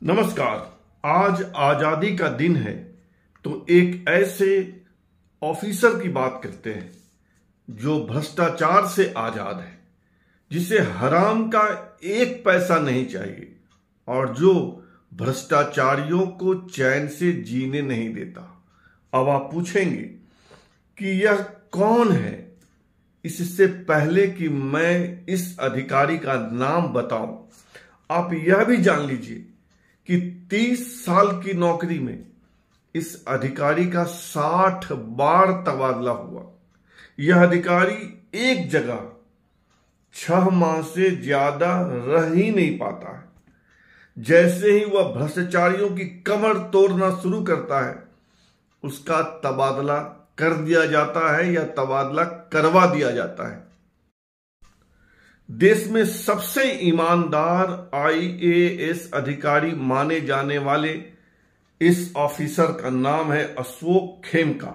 नमस्कार। आज आजादी का दिन है तो एक ऐसे ऑफिसर की बात करते हैं जो भ्रष्टाचार से आजाद है, जिसे हराम का एक पैसा नहीं चाहिए और जो भ्रष्टाचारियों को चैन से जीने नहीं देता। अब आप पूछेंगे कि यह कौन है। इससे पहले कि मैं इस अधिकारी का नाम बताऊं, आप यह भी जान लीजिए कि 30 साल की नौकरी में इस अधिकारी का 60 बार तबादला हुआ। यह अधिकारी एक जगह 6 माह से ज्यादा रह ही नहीं पाता है। जैसे ही वह भ्रष्टाचारियों की कमर तोड़ना शुरू करता है, उसका तबादला कर दिया जाता है या तबादला करवा दिया जाता है। देश में सबसे ईमानदार IAS अधिकारी माने जाने वाले इस ऑफिसर का नाम है अशोक खेमका,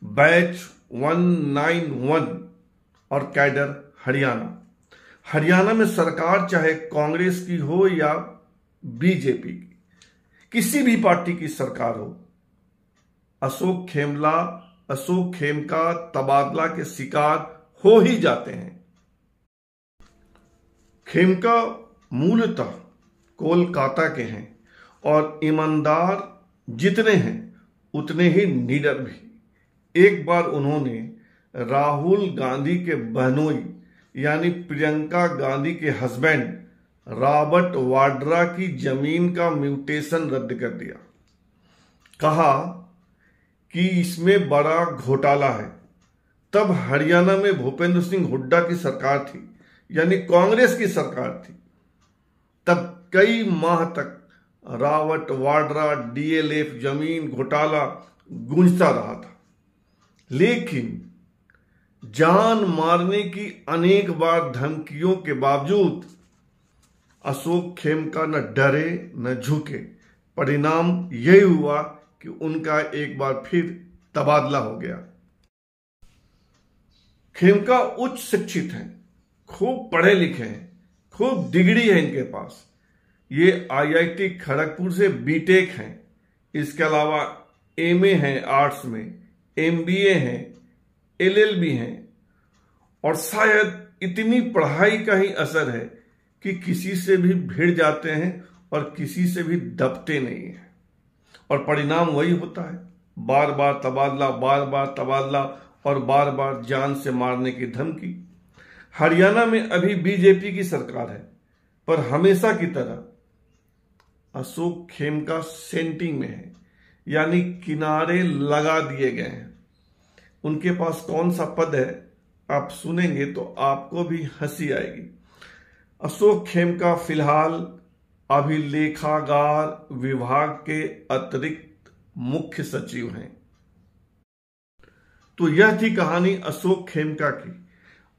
बैच 191 और कैडर हरियाणा। हरियाणा में सरकार चाहे कांग्रेस की हो या बीजेपी की, किसी भी पार्टी की सरकार हो, अशोक खेमका तबादला के शिकार हो ही जाते हैं। खेमका मूलतः कोलकाता के हैं और ईमानदार जितने हैं उतने ही निडर भी। एक बार उन्होंने राहुल गांधी के बहनोई यानी प्रियंका गांधी के हस्बैंड रॉबर्ट वाड्रा की जमीन का म्यूटेशन रद्द कर दिया। कहा कि इसमें बड़ा घोटाला है। तब हरियाणा में भूपेंद्र सिंह हुड्डा की सरकार थी, यानी कांग्रेस की सरकार थी। तब कई माह तक रॉबर्ट वाड्रा DLF जमीन घोटाला गूंजता रहा था, लेकिन जान मारने की अनेक बार धमकियों के बावजूद अशोक खेमका न डरे न झुके। परिणाम यही हुआ कि उनका एक बार फिर तबादला हो गया। खेमका उच्च शिक्षित हैं, खूब पढ़े लिखे हैं, खूब डिग्री है इनके पास। ये IIT खड़गपुर से BTech हैं। इसके अलावा MA हैं आर्ट्स में, MBA हैं, LLB हैं। और शायद इतनी पढ़ाई का ही असर है कि किसी से भी भिड़ जाते हैं और किसी से भी दबते नहीं हैं। और परिणाम वही होता है, बार बार तबादला और बार बार जान से मारने की धमकी। हरियाणा में अभी बीजेपी की सरकार है, पर हमेशा की तरह अशोक खेमका सेंटिंग में है, यानी किनारे लगा दिए गए हैं। उनके पास कौन सा पद है आप सुनेंगे तो आपको भी हंसी आएगी। अशोक खेमका फिलहाल अभिलेखागार विभाग के अतिरिक्त मुख्य सचिव हैं। तो यह थी कहानी अशोक खेमका की।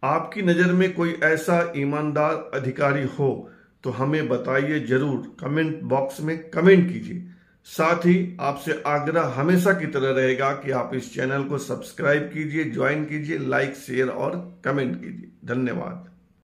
आपकी नजर में कोई ऐसा ईमानदार अधिकारी हो तो हमें बताइए जरूर, कमेंट बॉक्स में कमेंट कीजिए। साथ ही आपसे आग्रह हमेशा की तरह रहेगा कि आप इस चैनल को सब्सक्राइब कीजिए, ज्वाइन कीजिए, लाइक, शेयर और कमेंट कीजिए। धन्यवाद।